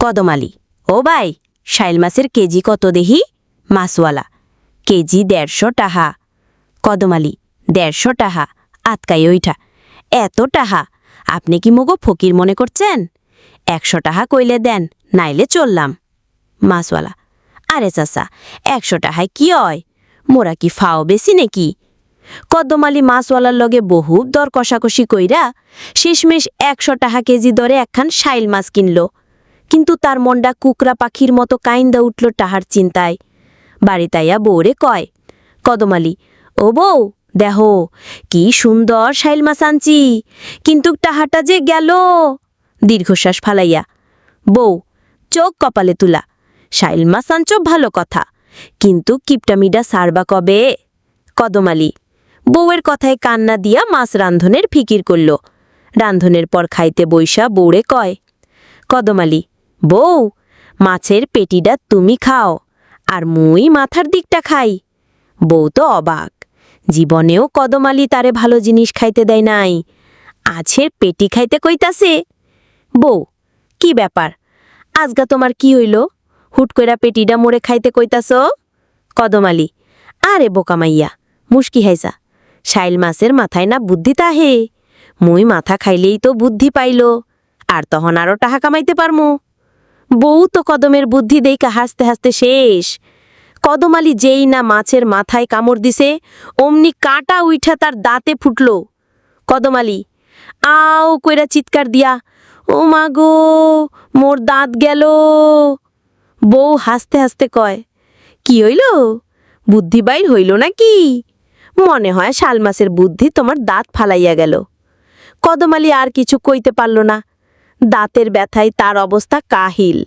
কদমালি, ও ভাই, শাইল মাছের কেজি কত দেহি? মাছওয়ালা, কেজি 150 টাহা। কদমালি, 150 টাহা? আতকাই ওইটা, এত টাহা? আপনি কি মগো ফকির মনে করছেন? 100 টাহা কইলে দেন, নাইলে চললাম। মাছওয়ালা, আরে চাচা, 100 টাহায় কি হয়? মোরা কি ফাও বেশি নাকি? কদমালি মাছওয়ালার লগে বহু দর কষাকষি কইরা শেষমেশ 100 টাহা কেজি দরে একখান শাইল মাছ কিনল। কিন্তু তার মনটা কুকরা পাখির মতো কাইন্দা উঠল টাহার চিন্তায়। বাড়িতাইয়া বউরে কয়, কদমালি, ও বউ, দেহ কি সুন্দর শাইল মাছ আনছি, কিন্তু টাহাটা যে গেল। দীর্ঘশ্বাস ফালাইয়া, বউ, চোখ কপালে তুলা, শাইল মাছ আনছ ভালো কথা, কিন্তু কিপটামিডা সারবা কবে? কদমালি, বউয়ের কথায় কান্না দিয়া মাছ রান্ধনের ফিকির করল। রান্ধনের পর খাইতে বইসা বউরে কয়, কদমালি, বউ, মাছের পেটিটা তুমি খাও, আর মুই মাথার দিকটা খাই। বউ তো অবাক, জীবনেও কদমালি তারে ভালো জিনিস খাইতে দেয় নাই, আছের পেটি খাইতে কইতাছে। বউ, কি ব্যাপার, আজগা তোমার কি হইল? হুট কইরা পেটিডা মোড়ে খাইতে কইতাছ? কদমালি, আরে বোকামাইয়া, মুশকি হাইসা, শাইল মাছের মাথায় না বুদ্ধি তাহে, মুই মাথা খাইলেই তো বুদ্ধি পাইল, আর তখন আরো টাকা কামাইতে পারমু। বউ তো কদমের বুদ্ধি দেইকা হাসতে হাসতে শেষ। কদমালি যেই না মাছের মাথায় কামড় দিছে, অমনি কাঁটা উইঠা তার দাঁতে ফুটল। কদমালি আও কইরা চিৎকার দিয়া, ও মা গো, মোর দাঁত গেল। বউ হাসতে হাসতে কয়, কি হইল? বুদ্ধি বাইর হইল নাকি? মনে হয় শাল মাছের বুদ্ধি তোমার দাঁত ফালাইয়া গেল। কদমালি আর কিছু কইতে পারল না, দাঁতের ব্যথায় তার অবস্থা কাহিল।